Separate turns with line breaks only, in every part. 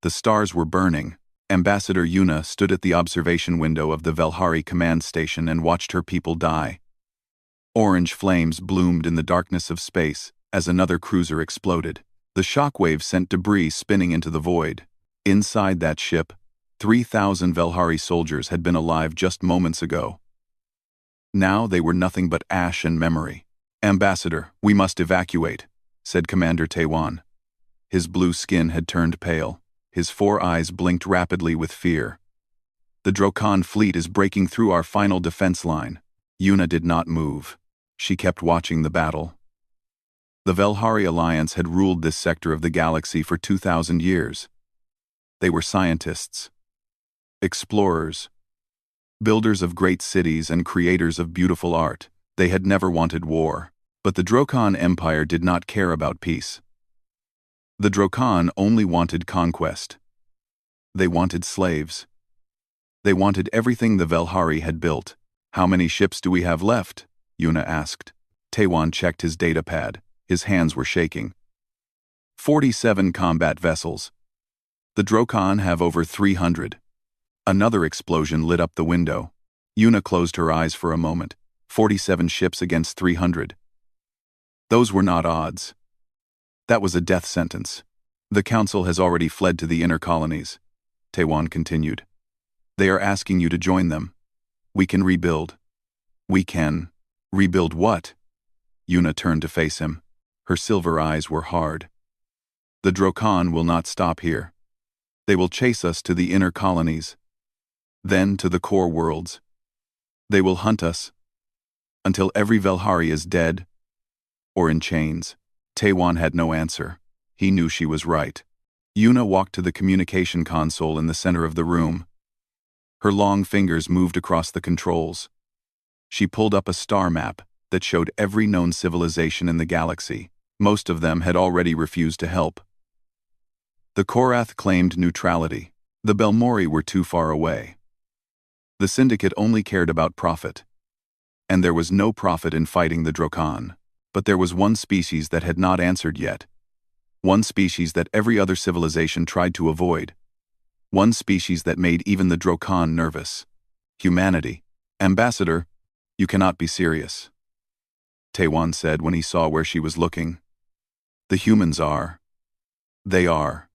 The stars were burning. Ambassador Yuna stood at the observation window of the Velhari command station and watched her people die. Orange flames bloomed in the darkness of space as another cruiser exploded. The shockwave sent debris spinning into the void. Inside that ship, 3,000 Velhari soldiers had been alive just moments ago. Now they were nothing but ash and memory. "Ambassador, we must evacuate," said Commander Taiwan. His blue skin had turned pale. His 4 eyes blinked rapidly with fear. "The Drokan fleet is breaking through our final defense line." Yuna did not move. She kept watching the battle. The Velhari Alliance had ruled this sector of the galaxy for 2,000 years. They were scientists, explorers, builders of great cities and creators of beautiful art. They had never wanted war. But the Drokan Empire did not care about peace. The Drokan only wanted conquest. They wanted slaves. They wanted everything the Velhari had built. "How many ships do we have left?" Yuna asked. Taiwan checked his datapad. His hands were shaking. 47 combat vessels. The Drokan have over 300. Another explosion lit up the window. Yuna closed her eyes for a moment. 47 ships against 300. Those were not odds. That was a death sentence. "The Council has already fled to the inner colonies," Taiwan continued. "They are asking you to join them. We can rebuild." "We can rebuild what?" Yuna turned to face him. Her silver eyes were hard. "The Drokan will not stop here. They will chase us to the inner colonies, then to the core worlds. They will hunt us until every Velhari is dead or in chains." Taiwan had no answer. He knew she was right. Yuna walked to the communication console in the center of the room. Her long fingers moved across the controls. She pulled up a star map that showed every known civilization in the galaxy. Most of them had already refused to help. The Korath claimed neutrality. The Belmori were too far away. The Syndicate only cared about profit. And there was no profit in fighting the Drokan. But there was one species that had not answered yet. One species that every other civilization tried to avoid. One species that made even the Drokan nervous. Humanity. "Ambassador, you cannot be serious," Taiwan said when he saw where she was looking. "The humans are. They are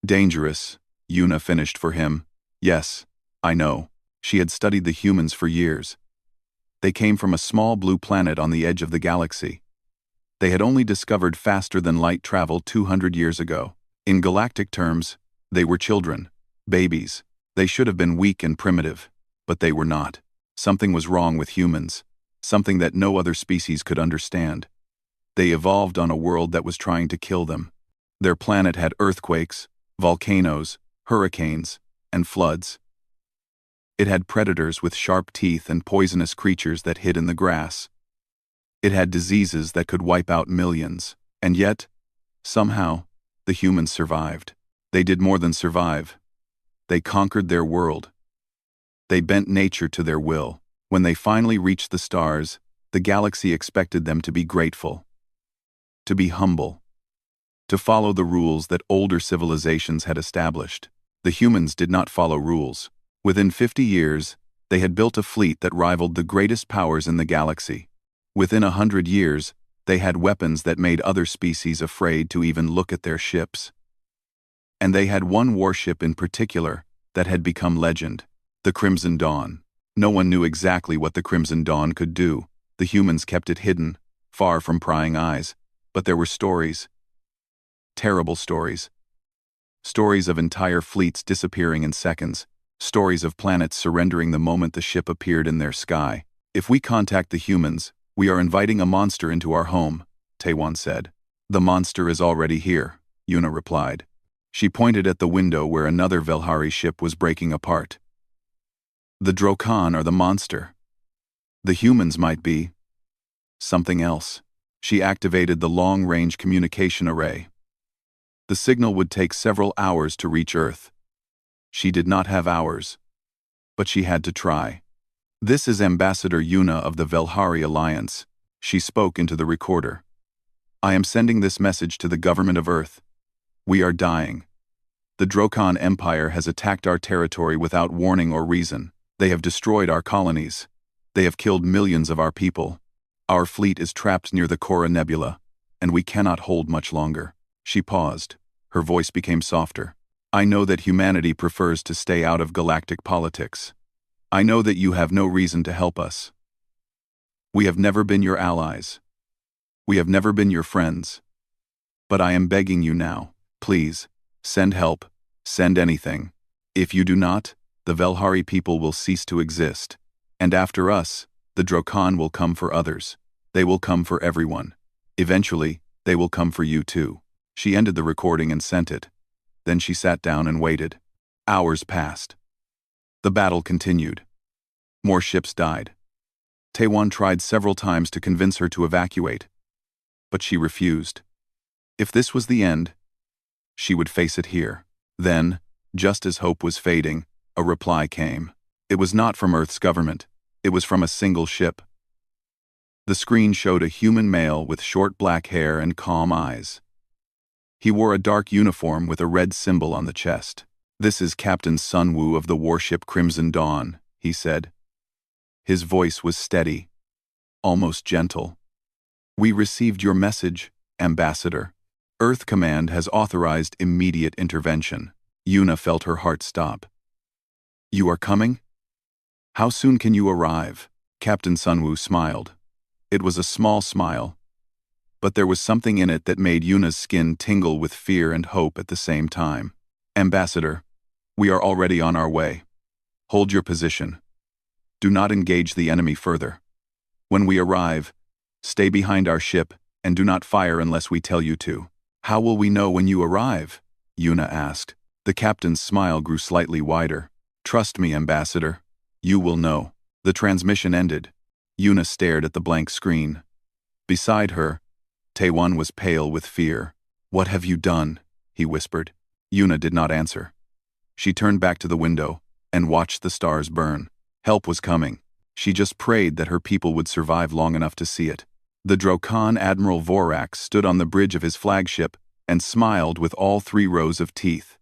dangerous," Yuna finished for him. "Yes, I know." She had studied the humans for years. They came from a small blue planet on the edge of the galaxy. They had only discovered faster-than-light travel 200 years ago. In galactic terms, they were children, babies. They should have been weak and primitive, but they were not. Something was wrong with humans, something that no other species could understand. They evolved on a world that was trying to kill them. Their planet had earthquakes, volcanoes, hurricanes, and floods. It had predators with sharp teeth and poisonous creatures that hid in the grass. It had diseases that could wipe out millions. And yet, somehow, the humans survived. They did more than survive. They conquered their world. They bent nature to their will. When they finally reached the stars, the galaxy expected them to be grateful, to be humble, to follow the rules that older civilizations had established. The humans did not follow rules. Within 50 years, they had built a fleet that rivaled the greatest powers in the galaxy. Within 100 years, they had weapons that made other species afraid to even look at their ships. And they had one warship in particular that had become legend, the Crimson Dawn. No one knew exactly what the Crimson Dawn could do. The humans kept it hidden, far from prying eyes. But there were stories. Terrible stories. Stories of entire fleets disappearing in seconds. Stories of planets surrendering the moment the ship appeared in their sky. "If we contact the humans, we are inviting a monster into our home," Taiwan said. "The monster is already here," Yuna replied. She pointed at the window where another Velhari ship was breaking apart. "The Drokan are the monster. The humans might be something else." She activated the long-range communication array. The signal would take several hours to reach Earth. She did not have hours, but she had to try. "This is Ambassador Yuna of the Velhari Alliance," she spoke into the recorder. "I am sending this message to the government of Earth. We are dying. The Drokon Empire has attacked our territory without warning or reason. They have destroyed our colonies. They have killed millions of our people. Our fleet is trapped near the Cora Nebula, and we cannot hold much longer." She paused. Her voice became softer. "I know that humanity prefers to stay out of galactic politics. I know that you have no reason to help us. We have never been your allies. We have never been your friends. But I am begging you now, please, send help, send anything. If you do not, the Velhari people will cease to exist. And after us, the Drokon will come for others. They will come for everyone. Eventually, they will come for you too." She ended the recording and sent it. Then she sat down and waited. Hours passed. The battle continued. More ships died. Taewon tried several times to convince her to evacuate, but she refused. If this was the end, she would face it here. Then, just as hope was fading, a reply came. It was not from Earth's government. It was from a single ship. The screen showed a human male with short black hair and calm eyes. He wore a dark uniform with a red symbol on the chest. "This is Captain Sunwoo of the warship Crimson Dawn," he said. His voice was steady, almost gentle. "We received your message, Ambassador. Earth Command has authorized immediate intervention." Yuna felt her heart stop. "You are coming? How soon can you arrive?" Captain Sunwoo smiled. It was a small smile, but there was something in it that made Yuna's skin tingle with fear and hope at the same time. "Ambassador, we are already on our way. Hold your position. Do not engage the enemy further. When we arrive, stay behind our ship and do not fire unless we tell you to." "How will we know when you arrive?" Yuna asked. The captain's smile grew slightly wider. "Trust me, Ambassador. You will know." The transmission ended. Yuna stared at the blank screen. Beside her, Taewon was pale with fear. "What have you done?" he whispered. Yuna did not answer. She turned back to the window and watched the stars burn. Help was coming. She just prayed that her people would survive long enough to see it. The Drokon Admiral Vorax stood on the bridge of his flagship and smiled with all 3 rows of teeth.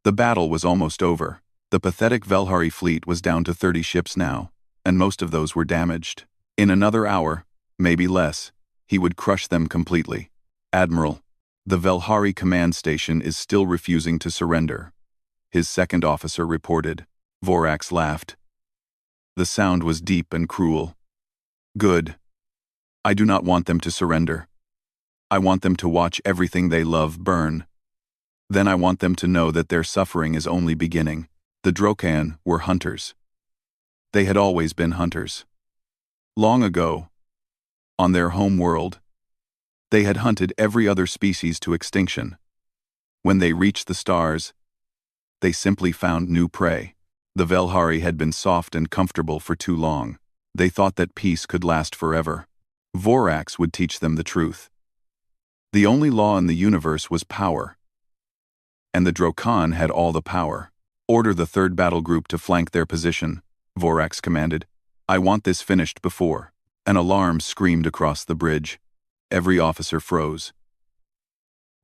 The battle was almost over. The pathetic Velhari fleet was down to 30 ships now, and most of those were damaged. In another hour, maybe less, he would crush them completely. "Admiral, the Velhari command station is still refusing to surrender," his second officer reported. Vorax laughed. The sound was deep and cruel. "Good. I do not want them to surrender. I want them to watch everything they love burn. Then I want them to know that their suffering is only beginning." The Drokan were hunters. They had always been hunters. Long ago, on their home world, they had hunted every other species to extinction. When they reached the stars, they simply found new prey. The Velhari had been soft and comfortable for too long. They thought that peace could last forever. Vorax would teach them the truth. The only law in the universe was power. And the Drokon had all the power. "Order the 3rd battle group to flank their position," Vorax commanded. "I want this finished before." An alarm screamed across the bridge. Every officer froze.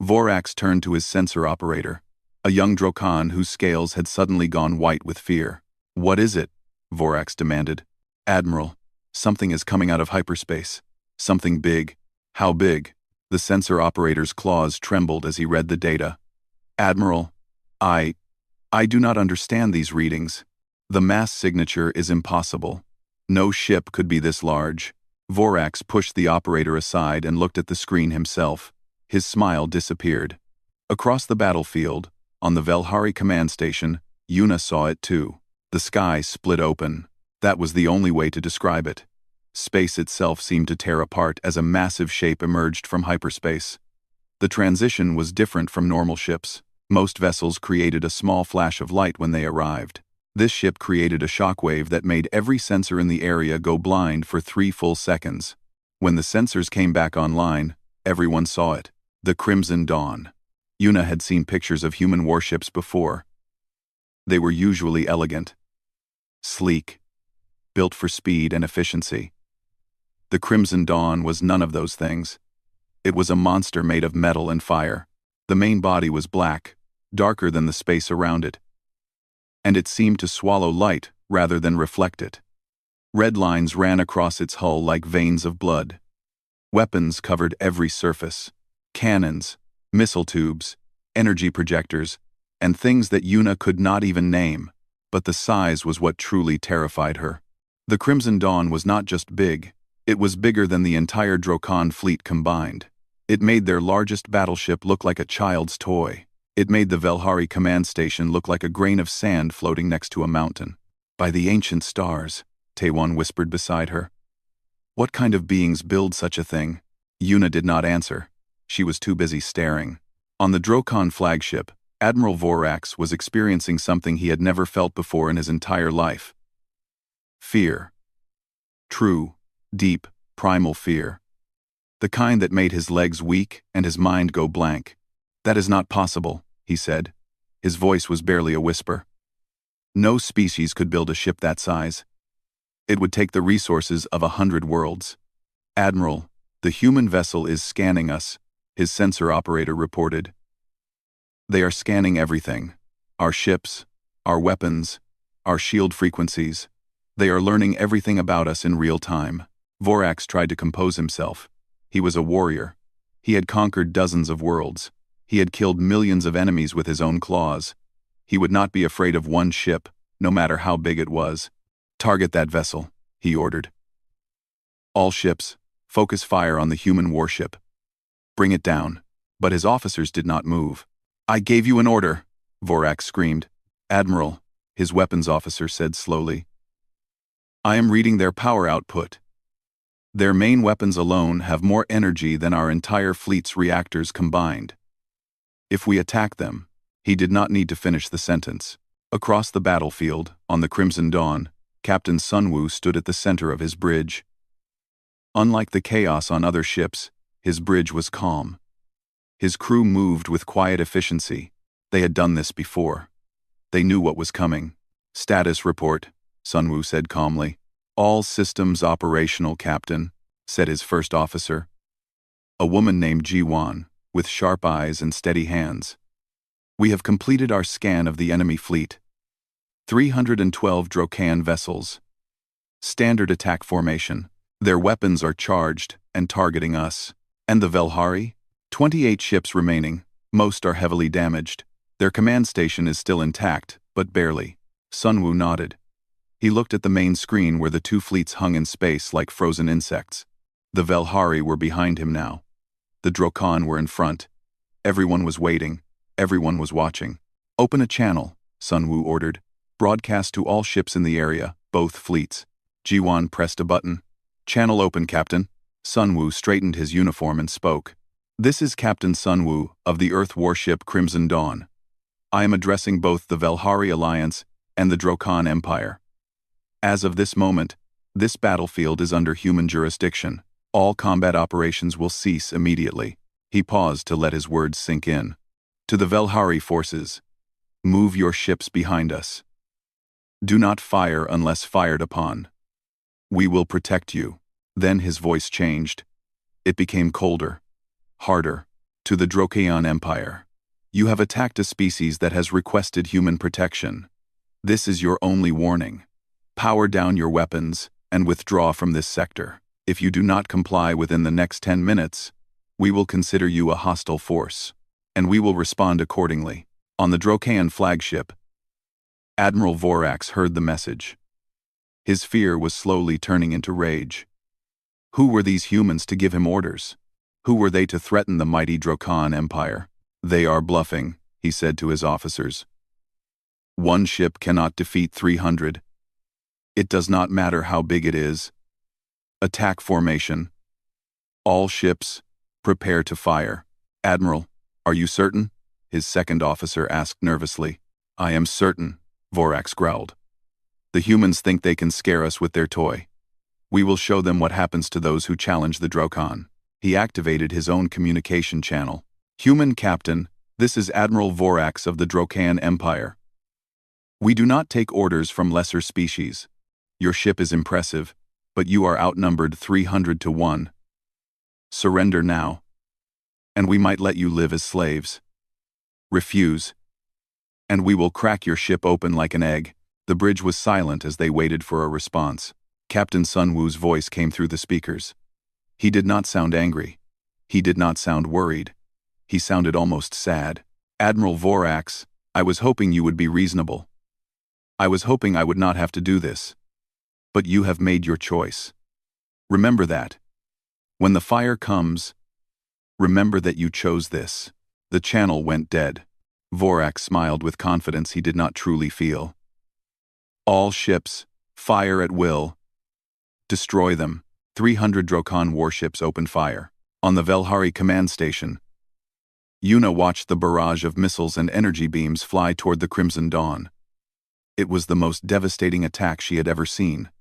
Vorax turned to his sensor operator, a young Drokon whose scales had suddenly gone white with fear. "What is it?" Vorax demanded. "Admiral, something is coming out of hyperspace. Something big." "How big?" The sensor operator's claws trembled as he read the data. "Admiral, I do not understand these readings. The mass signature is impossible. No ship could be this large." Vorax pushed the operator aside and looked at the screen himself. His smile disappeared. Across the battlefield, on the Velhari command station, Yuna saw it too. The sky split open. That was the only way to describe it. Space itself seemed to tear apart as a massive shape emerged from hyperspace. The transition was different from normal ships. Most vessels created a small flash of light when they arrived. This ship created a shockwave that made every sensor in the area go blind for 3 full seconds. When the sensors came back online, everyone saw it. The Crimson Dawn. Yuna had seen pictures of human warships before. They were usually elegant, sleek, built for speed and efficiency. The Crimson Dawn was none of those things. It was a monster made of metal and fire. The main body was black, darker than the space around it. And it seemed to swallow light rather than reflect it. Red lines ran across its hull like veins of blood. Weapons covered every surface. Cannons, missile tubes, energy projectors, and things that Yuna could not even name, but the size was what truly terrified her. The Crimson Dawn was not just big, it was bigger than the entire Drokan fleet combined. It made their largest battleship look like a child's toy. It made the Velhari command station look like a grain of sand floating next to a mountain. By the ancient stars, Taewon whispered beside her. What kind of beings build such a thing? Yuna did not answer. She was too busy staring. On the Drokan flagship, Admiral Vorax was experiencing something he had never felt before in his entire life. Fear. True, deep, primal fear. The kind that made his legs weak and his mind go blank. That is not possible, he said. His voice was barely a whisper. No species could build a ship that size. It would take the resources of 100 worlds. Admiral, the human vessel is scanning us, his sensor operator reported. They are scanning everything. Our ships, our weapons, our shield frequencies. They are learning everything about us in real time. Vorax tried to compose himself. He was a warrior. He had conquered dozens of worlds. He had killed millions of enemies with his own claws. He would not be afraid of one ship, no matter how big it was. Target that vessel, he ordered. All ships, focus fire on the human warship. Bring it down. But his officers did not move. I gave you an order, Vorax screamed. Admiral, his weapons officer said slowly. I am reading their power output. Their main weapons alone have more energy than our entire fleet's reactors combined. If we attack them, he did not need to finish the sentence. Across the battlefield, on the Crimson Dawn, Captain Sunwoo stood at the center of his bridge. Unlike the chaos on other ships, his bridge was calm. His crew moved with quiet efficiency. They had done this before. They knew what was coming. Status report, Sunwoo said calmly. All systems operational, Captain, said his first officer. A woman named Ji-Wan, with sharp eyes and steady hands. We have completed our scan of the enemy fleet. 312 Drokan vessels. Standard attack formation. Their weapons are charged and targeting us. And the Velhari? 28 ships remaining. Most are heavily damaged. Their command station is still intact, but barely. Sunwoo nodded. He looked at the main screen where the two fleets hung in space like frozen insects. The Velhari were behind him now. The Drokan were in front. Everyone was waiting. Everyone was watching. Open a channel, Sunwoo ordered. Broadcast to all ships in the area, both fleets. Ji-Wan pressed a button. Channel open, Captain. Sunwoo straightened his uniform and spoke. This is Captain Sunwoo of the Earth warship Crimson Dawn. I am addressing both the Velhari Alliance and the Drokan Empire. As of this moment, this battlefield is under human jurisdiction. All combat operations will cease immediately. He paused to let his words sink in. To the Velhari forces, move your ships behind us. Do not fire unless fired upon. We will protect you. Then his voice changed. It became colder, harder. To the Drokan Empire. You have attacked a species that has requested human protection. This is your only warning. Power down your weapons and withdraw from this sector. If you do not comply within the next 10 minutes, we will consider you a hostile force, and we will respond accordingly. On the Drokan flagship, Admiral Vorax heard the message. His fear was slowly turning into rage. Who were these humans to give him orders? Who were they to threaten the mighty Drokan Empire? They are bluffing, he said to his officers. One ship cannot defeat 300. It does not matter how big it is. Attack formation. All ships, prepare to fire. Admiral, are you certain? His second officer asked nervously. I am certain, Vorax growled. The humans think they can scare us with their toy. We will show them what happens to those who challenge the Drokan. He activated his own communication channel. Human Captain, this is Admiral Vorax of the Drokan Empire. We do not take orders from lesser species. Your ship is impressive, but you are outnumbered 300 to 1. Surrender now, and we might let you live as slaves. Refuse, And we will crack your ship open like an egg." The bridge was silent as they waited for a response. Captain Sun Woo's voice came through the speakers. He did not sound angry. He did not sound worried. He sounded almost sad. "Admiral Vorax, I was hoping you would be reasonable. I was hoping I would not have to do this. But you have made your choice. Remember that. When the fire comes, remember that you chose this." The channel went dead. Vorax smiled with confidence he did not truly feel. "All ships, fire at will. Destroy them." 300 Drokan warships opened fire. On the Velhari command station, Yuna watched the barrage of missiles and energy beams fly toward the Crimson Dawn. It was the most devastating attack she had ever seen.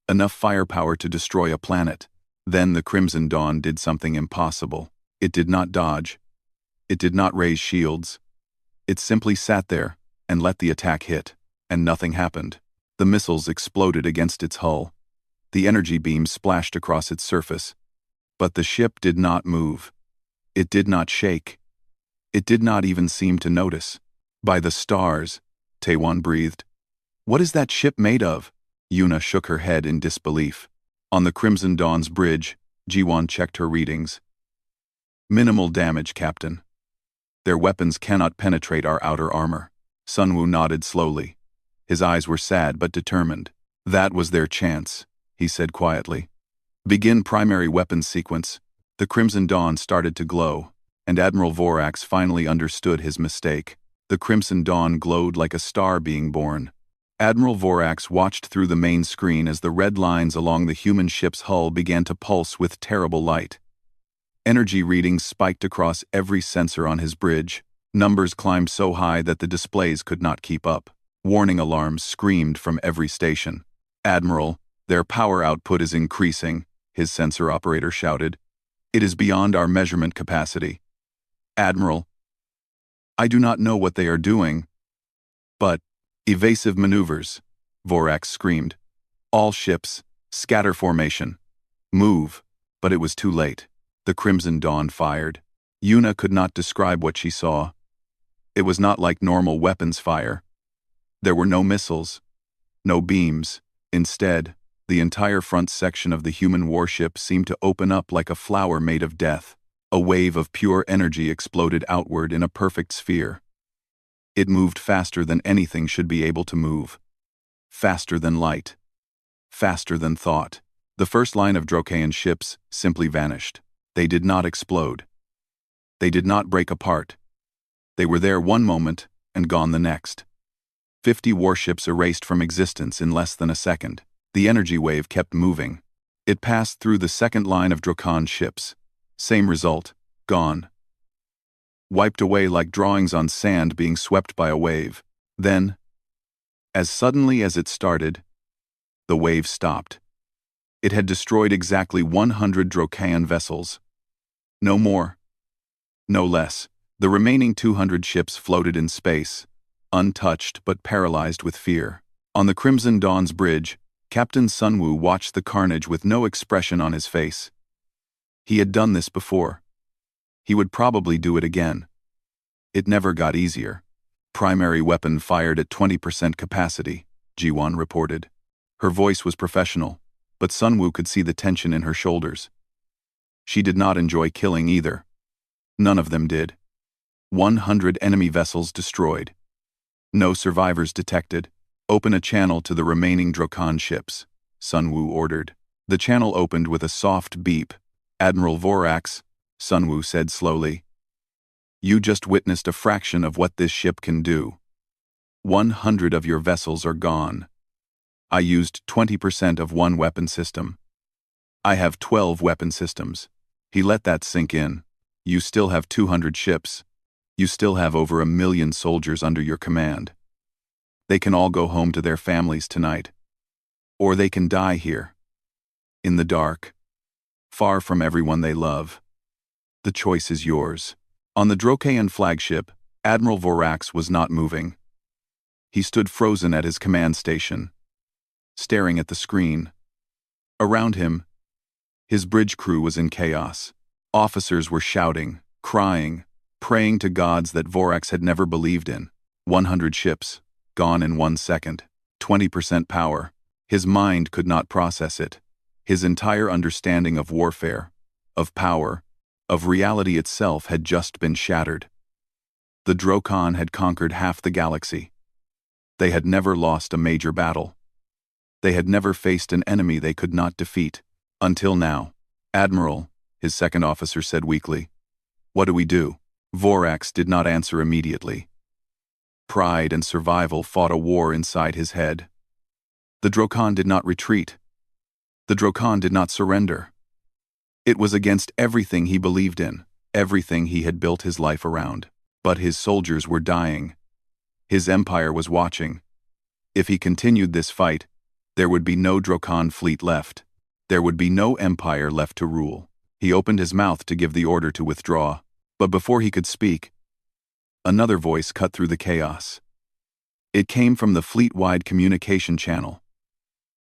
Enough firepower to destroy a planet. Then the Crimson Dawn did something impossible. It did not dodge. It did not raise shields. It simply sat there and let the attack hit, and nothing happened. The missiles exploded against its hull. The energy beams splashed across its surface. But the ship did not move. It did not shake. It did not even seem to notice. "By the stars," Taewon breathed. "What is that ship made of?" Yuna shook her head in disbelief. On the Crimson Dawn's bridge, Jiwon checked her readings. "Minimal damage, Captain. Their weapons cannot penetrate our outer armor." Sunwoo nodded slowly. His eyes were sad but determined. "That was their chance," he said quietly. "Begin primary weapons sequence." The Crimson Dawn started to glow, and Admiral Vorax finally understood his mistake. The Crimson Dawn glowed like a star being born. Admiral Vorax watched through the main screen as the red lines along the human ship's hull began to pulse with terrible light. Energy readings spiked across every sensor on his bridge. Numbers climbed so high that the displays could not keep up. Warning alarms screamed from every station. "Admiral, their power output is increasing," his sensor operator shouted. "It is beyond our measurement capacity." "Admiral, I do not know what they are doing, but—" "Evasive maneuvers," Vorax screamed. "All ships, scatter formation. Move." But it was too late. The Crimson Dawn fired. Yuna could not describe what she saw. It was not like normal weapons fire. There were no missiles, no beams. Instead, the entire front section of the human warship seemed to open up like a flower made of death. A wave of pure energy exploded outward in a perfect sphere. It moved faster than anything should be able to move. Faster than light. Faster than thought. The first line of Drokaean ships simply vanished. They did not explode. They did not break apart. They were there one moment and gone the next. 50 warships erased from existence in less than a second. The energy wave kept moving. It passed through the second line of Drokan ships. Same result, gone. Wiped away like drawings on sand being swept by a wave. Then, as suddenly as it started, the wave stopped. It had destroyed exactly 100 Drokaean vessels. No more. No less. The remaining 200 ships floated in space, untouched but paralyzed with fear. On the Crimson Dawn's bridge, Captain Sunwoo watched the carnage with no expression on his face. He had done this before. He would probably do it again. It never got easier. "Primary weapon fired at 20% capacity," Jiwon reported. Her voice was professional, but Sunwoo could see the tension in her shoulders. She did not enjoy killing either. None of them did. 100 enemy vessels destroyed. No survivors detected. "Open a channel to the remaining Drokan ships," Sunwoo ordered. The channel opened with a soft beep. "Admiral Vorax," Sunwoo said slowly, "you just witnessed a fraction of what this ship can do. 100 of your vessels are gone. I used 20% of one weapon system. I have 12 weapon systems." He let that sink in. "You still have 200 ships. You still have over 1 million soldiers under your command. They can all go home to their families tonight. Or they can die here. In the dark. Far from everyone they love. The choice is yours." On the Drokaean flagship, Admiral Vorax was not moving. He stood frozen at his command station, staring at the screen. Around him, his bridge crew was in chaos. Officers were shouting, crying, praying to gods that Vorax had never believed in. 100 ships, gone in 1 second. 20% power. His mind could not process it. His entire understanding of warfare, of power, of reality itself had just been shattered. The Drokon had conquered half the galaxy. They had never lost a major battle. They had never faced an enemy they could not defeat. Until now. "Admiral," his second officer said weakly. "What do we do?" Vorax did not answer immediately. Pride and survival fought a war inside his head. The Drokon did not retreat. The Drokon did not surrender. It was against everything he believed in, everything he had built his life around. But his soldiers were dying. His empire was watching. If he continued this fight, there would be no Drokon fleet left. There would be no empire left to rule. He opened his mouth to give the order to withdraw, but before he could speak, another voice cut through the chaos. It came from the fleet-wide communication channel.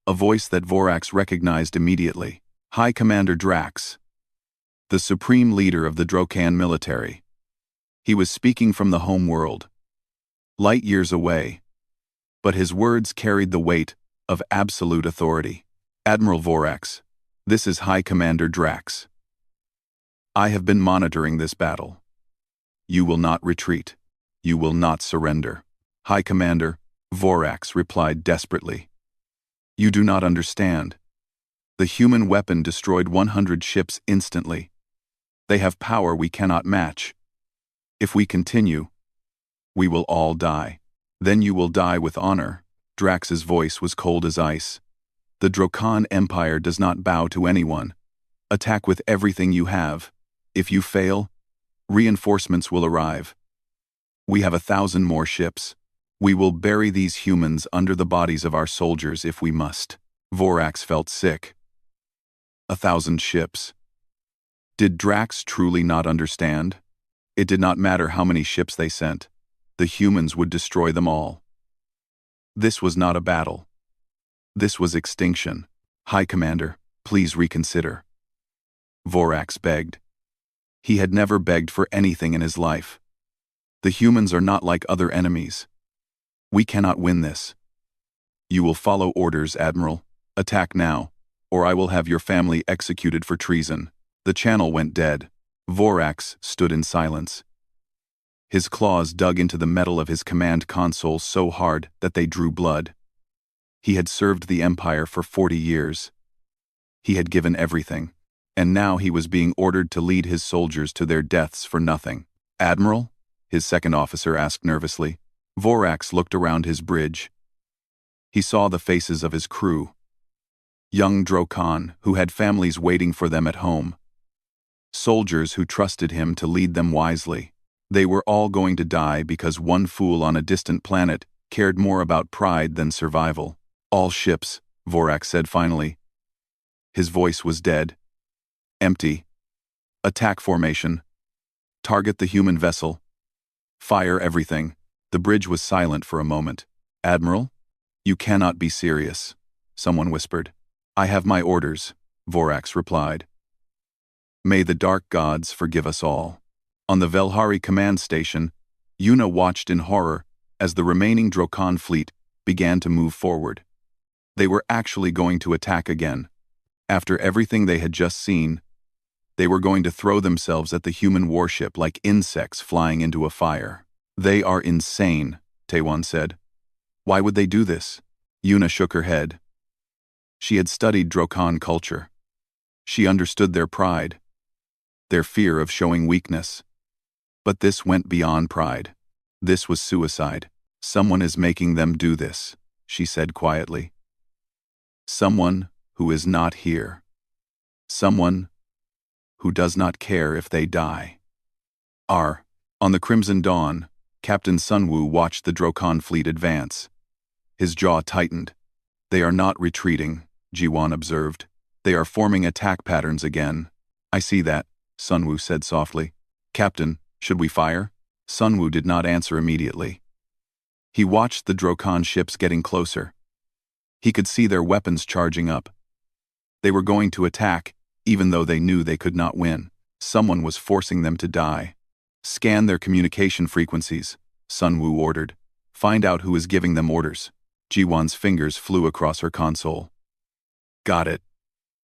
A voice that Vorax recognized immediately. High Commander Drax, the supreme leader of the Drokan military. He was speaking from the home world, light years away, but his words carried the weight of absolute authority. "Admiral Vorax, this is High Commander Drax. I have been monitoring this battle. You will not retreat. You will not surrender." "High Commander," Vorax replied desperately. "You do not understand. The human weapon destroyed 100 ships instantly. They have power we cannot match. If we continue, we will all die. Then you will die with honor." Drax's voice was cold as ice. "The Drokon Empire does not bow to anyone. Attack with everything you have. If you fail, reinforcements will arrive. We have 1,000 more ships. We will bury these humans under the bodies of our soldiers if we must." Vorax felt sick. 1,000 ships. Did Drax truly not understand? It did not matter how many ships they sent. The humans would destroy them all. This was not a battle. This was extinction. "High Commander, please reconsider." Vorax begged. He had never begged for anything in his life. "The humans are not like other enemies. We cannot win this. You will follow orders, Admiral. Attack now, or I will have your family executed for treason." The channel went dead. Vorax stood in silence. His claws dug into the metal of his command console so hard that they drew blood. He had served the Empire for 40 years. He had given everything, and now he was being ordered to lead his soldiers to their deaths for nothing. "Admiral?" his second officer asked nervously. Vorax looked around his bridge. He saw the faces of his crew. Young Drokon who had families waiting for them at home. Soldiers who trusted him to lead them wisely. They were all going to die because one fool on a distant planet cared more about pride than survival. "All ships," Vorax said finally. His voice was dead. "Empty. Attack formation. Target the human vessel. Fire everything." The bridge was silent for a moment. "Admiral? You cannot be serious," someone whispered. "I have my orders," Vorax replied. "May the dark gods forgive us all." On the Velhari command station, Yuna watched in horror as the remaining Drokon fleet began to move forward. They were actually going to attack again. After everything they had just seen, they were going to throw themselves at the human warship like insects flying into a fire. "They are insane," Taewon said. "Why would they do this?" Yuna shook her head. She had studied Drokon culture. She understood their pride, their fear of showing weakness. But this went beyond pride. This was suicide. "Someone is making them do this," she said quietly. "Someone who is not here. Someone who does not care if they die." On the Crimson Dawn, Captain Sunwoo watched the Drokon fleet advance. His jaw tightened. "They are not retreating," Jiwon observed. "They are forming attack patterns again." "I see that," Sunwoo said softly. "Captain, should we fire?" Sunwoo did not answer immediately. He watched the Drokon ships getting closer. He could see their weapons charging up. They were going to attack, even though they knew they could not win. Someone was forcing them to die. "Scan their communication frequencies," Sunwoo ordered. Find out who is giving them orders. Jiwan's fingers flew across her console. Got it.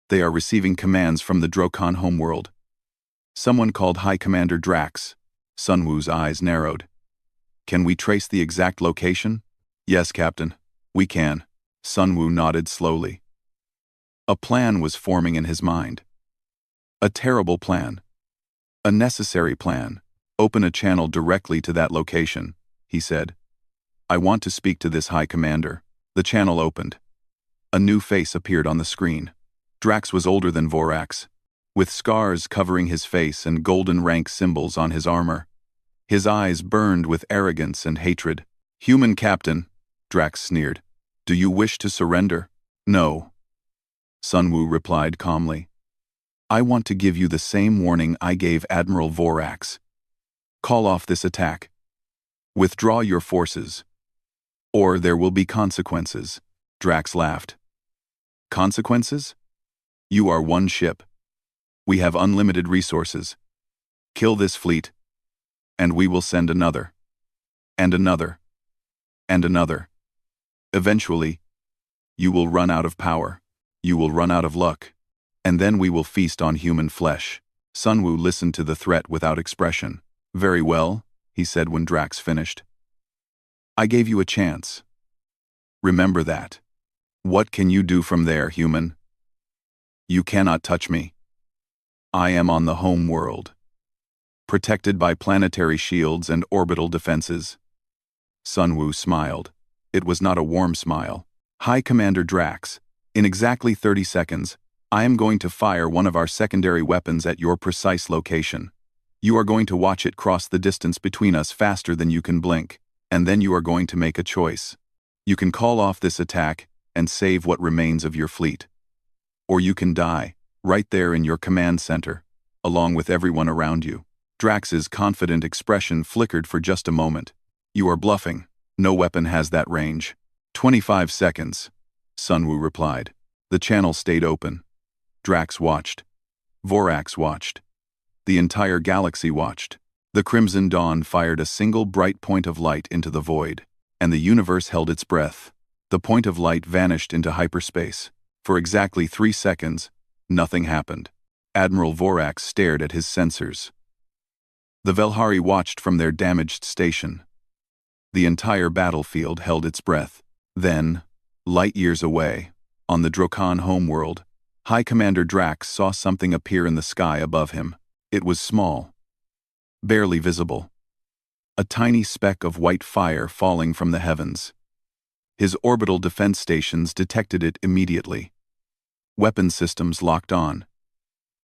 They are receiving commands from the Drokon homeworld. Someone called High Commander Drax. Sunwoo's eyes narrowed. Can we trace the exact location? Yes, Captain. We can. Sunwoo nodded slowly. A plan was forming in his mind. A terrible plan. A necessary plan. Open a channel directly to that location, he said. I want to speak to this High Commander. The channel opened. A new face appeared on the screen. Drax was older than Vorax, with scars covering his face and golden rank symbols on his armor. His eyes burned with arrogance and hatred. Human Captain, Drax sneered. Do you wish to surrender? No. Sunwoo replied calmly. I want to give you the same warning I gave Admiral Vorax. Call off this attack. Withdraw your forces. Or there will be consequences. Drax laughed. Consequences? You are one ship. We have unlimited resources. Kill this fleet, and we will send another. And another. And another. Eventually, you will run out of power. You will run out of luck. And then we will feast on human flesh. Sunwoo listened to the threat without expression. Very well, he said when Drax finished. I gave you a chance. Remember that. What can you do from there, human? You cannot touch me. I am on the home world, protected by planetary shields and orbital defenses. Sunwoo smiled. It was not a warm smile. High Commander Drax, in exactly 30 seconds, I am going to fire one of our secondary weapons at your precise location. You are going to watch it cross the distance between us faster than you can blink, and then you are going to make a choice. You can call off this attack and save what remains of your fleet. Or you can die, right there in your command center, along with everyone around you. Drax's confident expression flickered for just a moment. You are bluffing. No weapon has that range. 25 seconds, Sunwoo replied. The channel stayed open. Drax watched. Vorax watched. The entire galaxy watched. The Crimson Dawn fired a single bright point of light into the void, and the universe held its breath. The point of light vanished into hyperspace. For exactly 3 seconds, nothing happened. Admiral Vorax stared at his sensors. The Velhari watched from their damaged station. The entire battlefield held its breath. Then, light years away, on the Drokon homeworld, High Commander Drax saw something appear in the sky above him. It was small, barely visible. A tiny speck of white fire falling from the heavens. His orbital defense stations detected it immediately. Weapon systems locked on.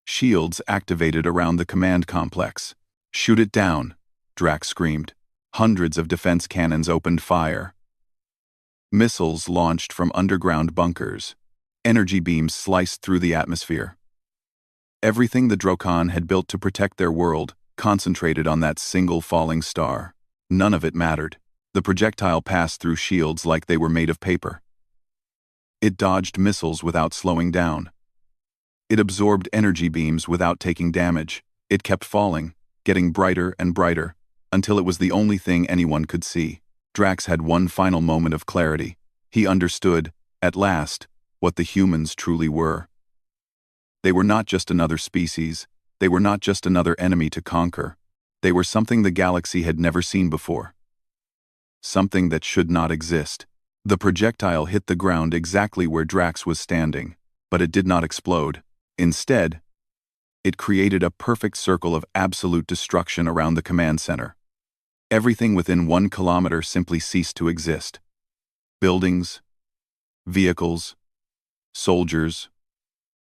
Shields activated around the command complex. Shoot it down, Drax screamed. Hundreds of defense cannons opened fire. Missiles launched from underground bunkers. Energy beams sliced through the atmosphere. Everything the Drokon had built to protect their world concentrated on that single falling star. None of it mattered. The projectile passed through shields like they were made of paper. It dodged missiles without slowing down. It absorbed energy beams without taking damage. It kept falling, getting brighter and brighter, until it was the only thing anyone could see. Drax had one final moment of clarity. He understood, at last, what the humans truly were. They were not just another species. They were not just another enemy to conquer. They were something the galaxy had never seen before. Something that should not exist. The projectile hit the ground exactly where Drax was standing, but it did not explode. Instead, it created a perfect circle of absolute destruction around the command center. Everything within 1 kilometer simply ceased to exist. Buildings, vehicles, soldiers,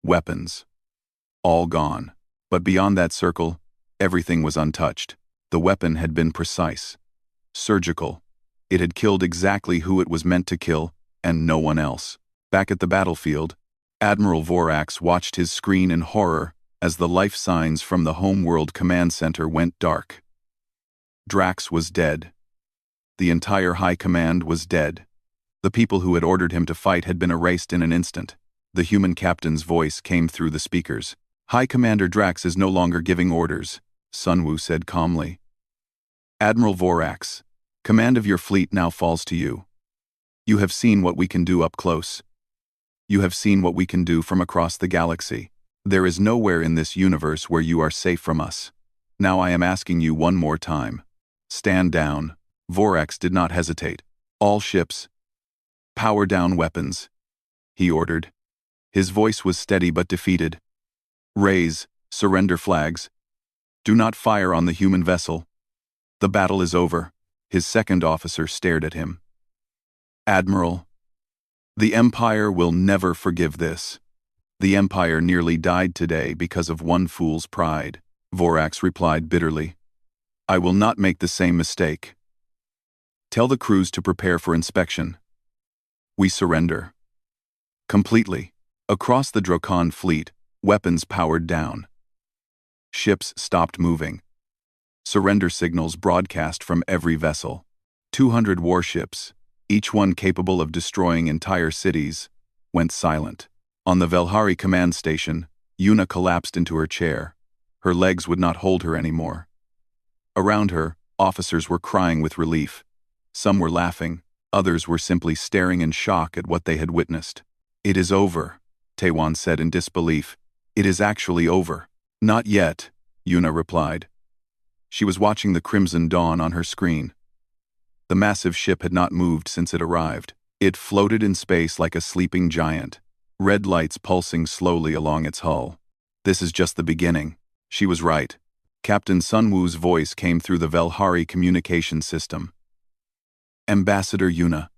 weapons, all gone. But beyond that circle, everything was untouched. The weapon had been precise, surgical. It had killed exactly who it was meant to kill, and no one else. Back at the battlefield, Admiral Vorax watched his screen in horror as the life signs from the homeworld command center went dark. Drax was dead. The entire High Command was dead. The people who had ordered him to fight had been erased in an instant. The human captain's voice came through the speakers. High Commander Drax is no longer giving orders, Sunwoo said calmly. Admiral Vorax, Command of your fleet now falls to you. You have seen what we can do up close. You have seen what we can do from across the galaxy. There is nowhere in this universe where you are safe from us. Now I am asking you one more time. Stand down. Vorax did not hesitate. All ships, power down weapons, he ordered. His voice was steady but defeated. Raise surrender flags. Do not fire on the human vessel. The battle is over. His second officer stared at him. Admiral, the Empire will never forgive this. The Empire nearly died today because of one fool's pride, Vorax replied bitterly. I will not make the same mistake. Tell the crews to prepare for inspection. We surrender. Completely. Across the Dracon fleet, weapons powered down. Ships stopped moving. Surrender signals broadcast from every vessel. 200 warships, each one capable of destroying entire cities, went silent. On the Velhari command station, Yuna collapsed into her chair. Her legs would not hold her anymore. Around her, officers were crying with relief. Some were laughing, others were simply staring in shock at what they had witnessed. It is over, Taewon said in disbelief. It is actually over. Not yet, Yuna replied. She was watching the crimson dawn on her screen. The massive ship had not moved since it arrived. It floated in space like a sleeping giant, red lights pulsing slowly along its hull. This is just the beginning. She was right. Captain Sunwoo's voice came through the Velhari communication system. Ambassador Yuna,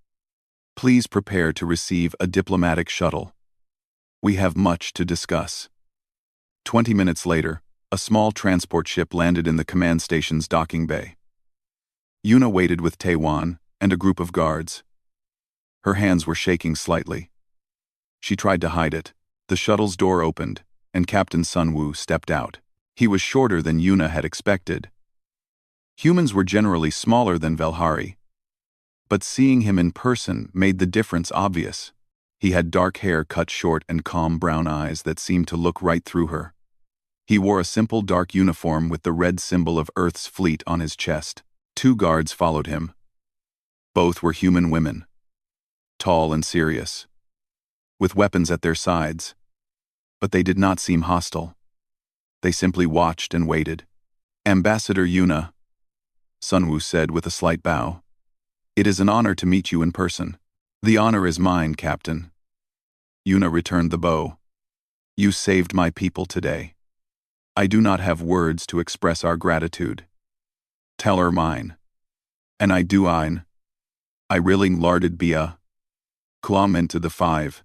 please prepare to receive a diplomatic shuttle. We have much to discuss. 20 minutes later, a small transport ship landed in the command station's docking bay. Yuna waited with Taewon and a group of guards. Her hands were shaking slightly. She tried to hide it. The shuttle's door opened, and Captain Sunwoo stepped out. He was shorter than Yuna had expected. Humans were generally smaller than Velhari, but seeing him in person made the difference obvious. He had dark hair cut short and calm brown eyes that seemed to look right through her. He wore a simple dark uniform with the red symbol of Earth's fleet on his chest. 2 guards followed him. Both were human women, tall and serious, with weapons at their sides, but they did not seem hostile. They simply watched and waited. Ambassador Yuna, Sunwoo said with a slight bow. It is an honor to meet you in person. The honor is mine, Captain. Yuna returned the bow. You saved my people today. I do not have words to express our gratitude. Tell her mine. And I do ein. I really larded Bia. Klom into the 5.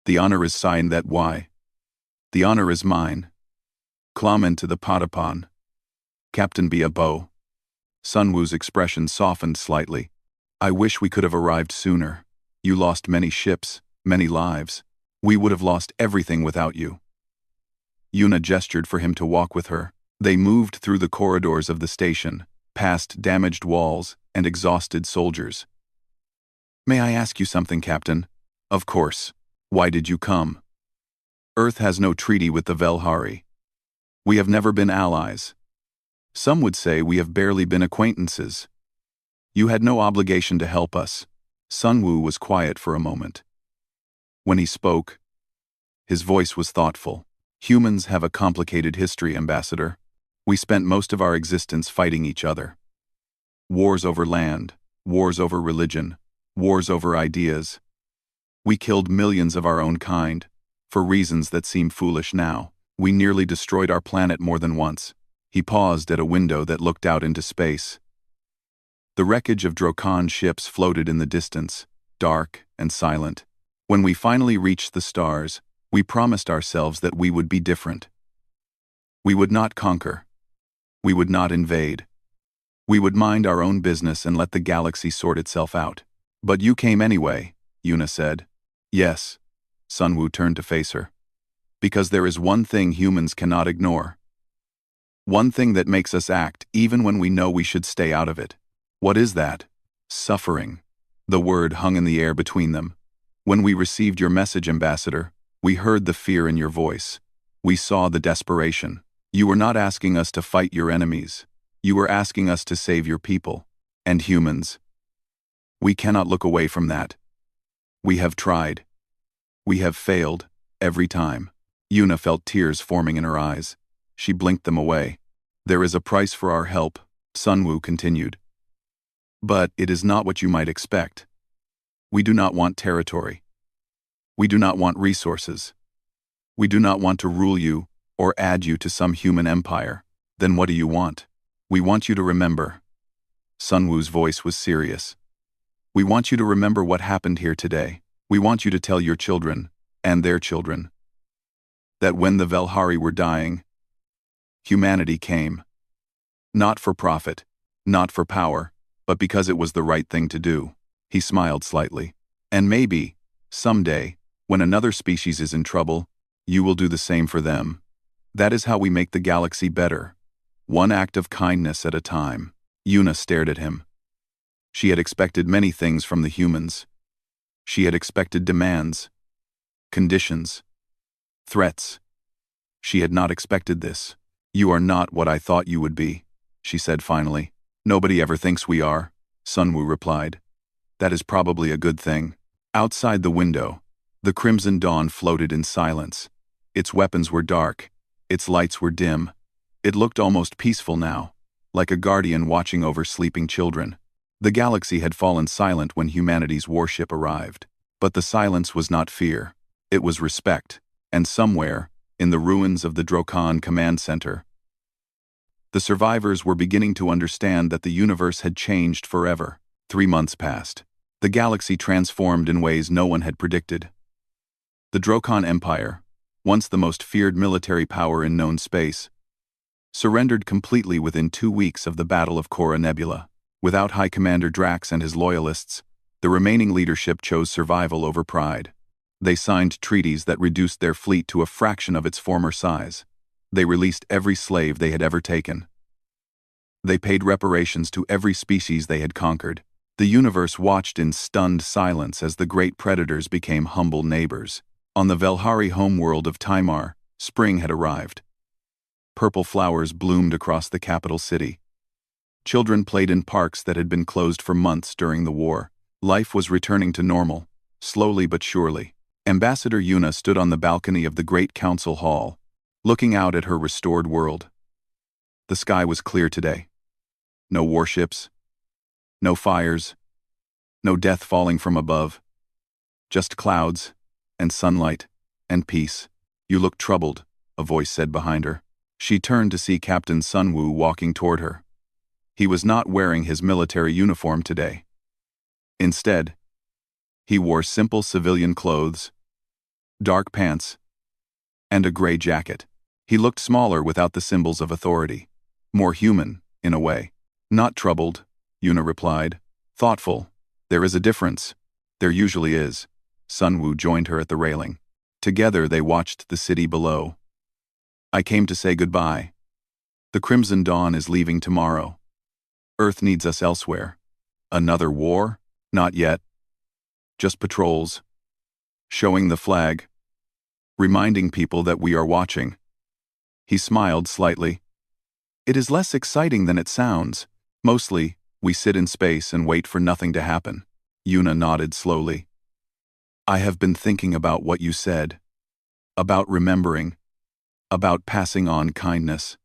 The honor is signed that why. The honor is mine. Klom into the Potapon. Captain Bia Bo. Sunwoo's expression softened slightly. I wish we could have arrived sooner. You lost many ships, many lives. We would have lost everything without you. Yuna gestured for him to walk with her. They moved through the corridors of the station, past damaged walls and exhausted soldiers. May I ask you something, Captain? Of course. Why did you come? Earth has no treaty with the Velhari. We have never been allies. Some would say we have barely been acquaintances. You had no obligation to help us. Sunwoo was quiet for a moment. When he spoke, his voice was thoughtful. Humans have a complicated history, Ambassador. We spent most of our existence fighting each other. Wars over land, wars over religion, wars over ideas. We killed millions of our own kind, for reasons that seem foolish now. We nearly destroyed our planet more than once. He paused at a window that looked out into space. The wreckage of Dracon ships floated in the distance, dark and silent. When we finally reached the stars, we promised ourselves that we would be different. We would not conquer. We would not invade. We would mind our own business and let the galaxy sort itself out. But you came anyway, Yuna said. Yes. Sunwoo turned to face her. Because there is one thing humans cannot ignore. One thing that makes us act even when we know we should stay out of it. What is that? Suffering. The word hung in the air between them. When we received your message, Ambassador, we heard the fear in your voice. We saw the desperation. You were not asking us to fight your enemies. You were asking us to save your people. And humans. We cannot look away from that. We have tried. We have failed, every time. Yuna felt tears forming in her eyes. She blinked them away. There is a price for our help, Sunwoo continued. But it is not what you might expect. We do not want territory. We do not want resources. We do not want to rule you or add you to some human empire. Then what do you want? We want you to remember. Sunwoo's voice was serious. We want you to remember what happened here today. We want you to tell your children, and their children, that when the Velhari were dying, humanity came. Not for profit, not for power, but because it was the right thing to do. He smiled slightly. And maybe, someday, when another species is in trouble, you will do the same for them. That is how we make the galaxy better. One act of kindness at a time. Yuna stared at him. She had expected many things from the humans. She had expected demands, conditions, threats. She had not expected this. You are not what I thought you would be, she said finally. Nobody ever thinks we are, Sunwoo replied. That is probably a good thing. Outside the window, the crimson dawn floated in silence. Its weapons were dark. Its lights were dim. It looked almost peaceful now, like a guardian watching over sleeping children. The galaxy had fallen silent when humanity's warship arrived. But the silence was not fear. It was respect. And somewhere, in the ruins of the Drokan Command Center, the survivors were beginning to understand that the universe had changed forever. 3 months passed. The galaxy transformed in ways no one had predicted. The Drokan Empire, once the most feared military power in known space, surrendered completely within 2 weeks of the Battle of Korra Nebula. Without High Commander Drax and his loyalists, the remaining leadership chose survival over pride. They signed treaties that reduced their fleet to a fraction of its former size. They released every slave they had ever taken. They paid reparations to every species they had conquered. The universe watched in stunned silence as the great predators became humble neighbors. On the Velhari homeworld of Timar, spring had arrived. Purple flowers bloomed across the capital city. Children played in parks that had been closed for months during the war. Life was returning to normal, slowly but surely. Ambassador Yuna stood on the balcony of the Great Council Hall, looking out at her restored world. The sky was clear today. No warships, no fires, no death falling from above. Just clouds, and sunlight, and peace. You look troubled, a voice said behind her. She turned to see Captain Sunwoo walking toward her. He was not wearing his military uniform today. Instead, he wore simple civilian clothes, dark pants, and a gray jacket. He looked smaller without the symbols of authority. More human, in a way. Not troubled, Yuna replied. Thoughtful. There is a difference. There usually is. Sunwoo joined her at the railing. Together they watched the city below. I came to say goodbye. The Crimson Dawn is leaving tomorrow. Earth needs us elsewhere. Another war? Not yet. Just patrols. Showing the flag. Reminding people that we are watching. He smiled slightly. It is less exciting than it sounds. Mostly, we sit in space and wait for nothing to happen. Yuna nodded slowly. I have been thinking about what you said. About remembering. About passing on kindness.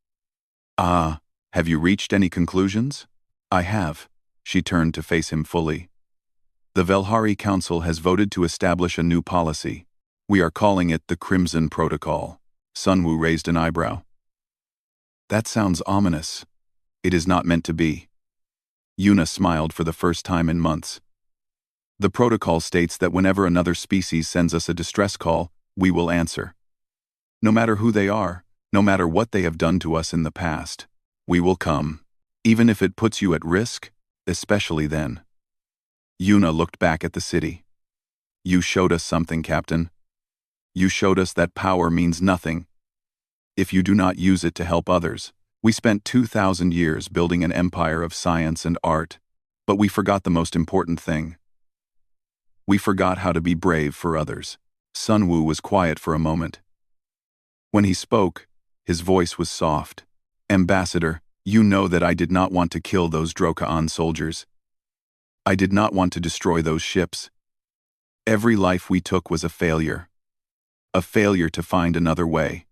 Ah, have you reached any conclusions? I have. She turned to face him fully. The Velhari Council has voted to establish a new policy. We are calling it the Crimson Protocol. Sunwoo raised an eyebrow. That sounds ominous. It is not meant to be. Yuna smiled for the first time in months. The protocol states that whenever another species sends us a distress call, we will answer. No matter who they are, no matter what they have done to us in the past, we will come. Even if it puts you at risk, especially then. Yuna looked back at the city. You showed us something, Captain. You showed us that power means nothing if you do not use it to help others. We spent 2,000 years building an empire of science and art, but we forgot the most important thing. We forgot how to be brave for others. Sunwoo was quiet for a moment. When he spoke, his voice was soft. Ambassador, you know that I did not want to kill those Drokaan soldiers. I did not want to destroy those ships. Every life we took was a failure. A failure to find another way.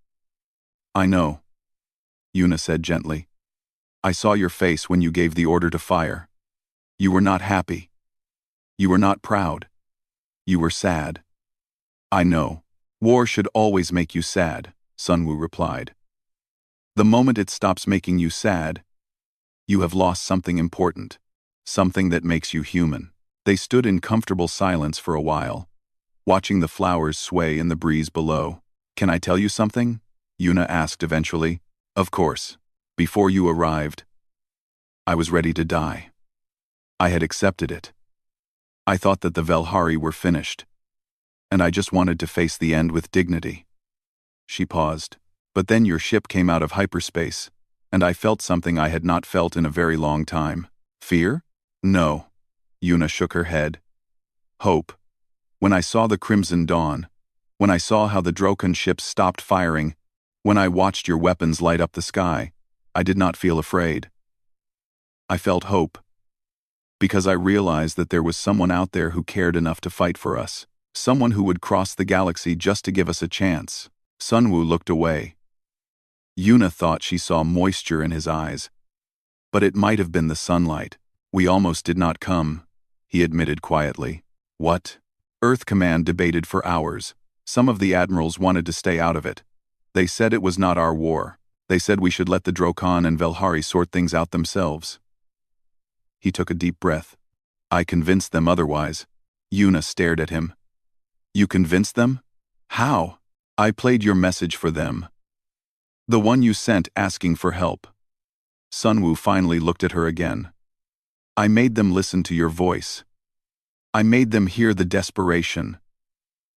I know, Yuna said gently. I saw your face when you gave the order to fire. You were not happy. You were not proud. You were sad. I know. War should always make you sad, Sunwoo replied. The moment it stops making you sad, you have lost something important, something that makes you human. They stood in comfortable silence for a while, watching the flowers sway in the breeze below. Can I tell you something? Yuna asked eventually. Of course. Before you arrived, I was ready to die. I had accepted it. I thought that the Velhari were finished, and I just wanted to face the end with dignity. She paused. But then your ship came out of hyperspace, and I felt something I had not felt in a very long time. Fear? No. Yuna shook her head. Hope. When I saw the crimson dawn, when I saw how the Drokan ships stopped firing, when I watched your weapons light up the sky, I did not feel afraid. I felt hope. Because I realized that there was someone out there who cared enough to fight for us. Someone who would cross the galaxy just to give us a chance. Sunwoo looked away. Yuna thought she saw moisture in his eyes. But it might have been the sunlight. We almost did not come, he admitted quietly. What? Earth Command debated for hours. Some of the admirals wanted to stay out of it. They said it was not our war. They said we should let the Drokan and Velhari sort things out themselves. He took a deep breath. I convinced them otherwise. Yuna stared at him. You convinced them? How? I played your message for them. The one you sent asking for help. Sunwoo finally looked at her again. I made them listen to your voice. I made them hear the desperation,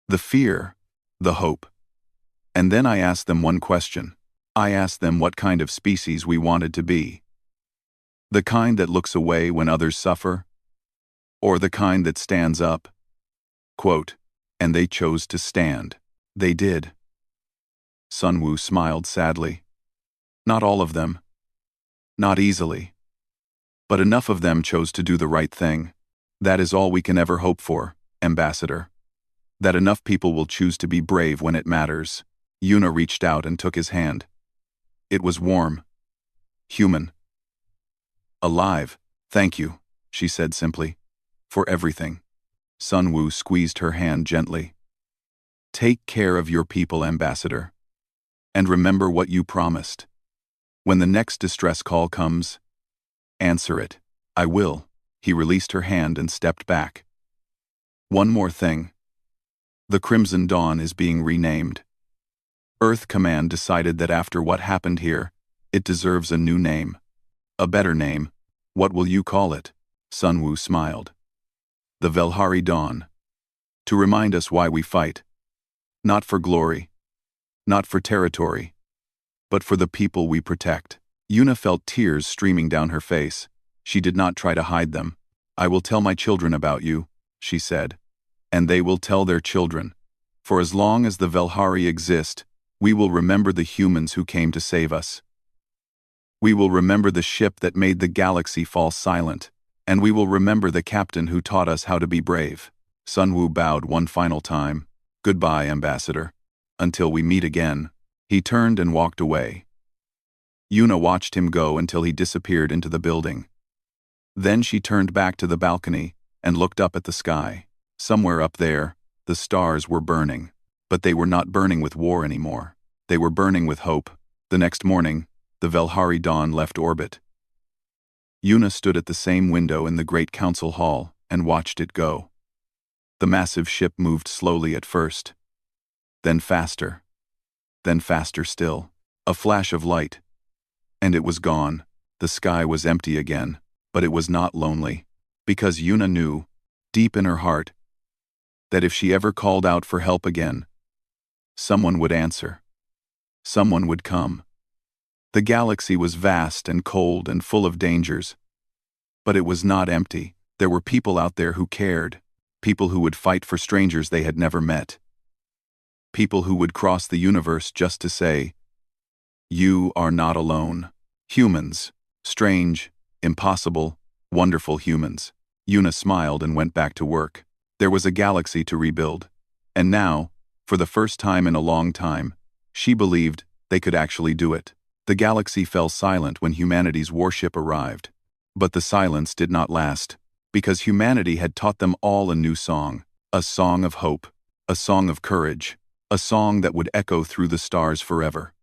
the fear, the hope. And then I asked them one question. I asked them what kind of species we wanted to be. The kind that looks away when others suffer? Or the kind that stands up? Quote, and they chose to stand. They did. Sunwoo smiled sadly. Not all of them. Not easily. But enough of them chose to do the right thing. That is all we can ever hope for, Ambassador. That enough people will choose to be brave when it matters. Yuna reached out and took his hand. It was warm. Human. Alive. Thank you, she said simply. For everything. Sunwoo squeezed her hand gently. Take care of your people, Ambassador. And remember what you promised. When the next distress call comes, answer it. I will. He released her hand and stepped back. One more thing. The Crimson Dawn is being renamed. Earth Command decided that after what happened here, it deserves a new name. A better name. What will you call it? Sunwoo smiled. The Velhari Dawn. To remind us why we fight. Not for glory. Not for territory. But for the people we protect. Yuna felt tears streaming down her face. She did not try to hide them. I will tell my children about you, she said. And they will tell their children. For as long as the Velhari exist, we will remember the humans who came to save us. We will remember the ship that made the galaxy fall silent, and we will remember the captain who taught us how to be brave. Sunwoo bowed one final time. Goodbye, Ambassador. Until we meet again. He turned and walked away. Yuna watched him go until he disappeared into the building. Then she turned back to the balcony and looked up at the sky. Somewhere up there, the stars were burning. But they were not burning with war anymore. They were burning with hope. The next morning, the Velhari Dawn left orbit. Yuna stood at the same window in the Great Council Hall and watched it go. The massive ship moved slowly at first. Then faster still. A flash of light. And it was gone. The sky was empty again, but it was not lonely. Because Yuna knew, deep in her heart, that if she ever called out for help again, someone would answer. Someone would come. The galaxy was vast and cold and full of dangers. But it was not empty. There were people out there who cared. People who would fight for strangers they had never met. People who would cross the universe just to say, you are not alone. Humans. Strange, impossible, wonderful humans. Yuna smiled and went back to work. There was a galaxy to rebuild. And now, for the first time in a long time, she believed they could actually do it. The galaxy fell silent when humanity's warship arrived. But the silence did not last, because humanity had taught them all a new song, a song of hope, a song of courage, a song that would echo through the stars forever.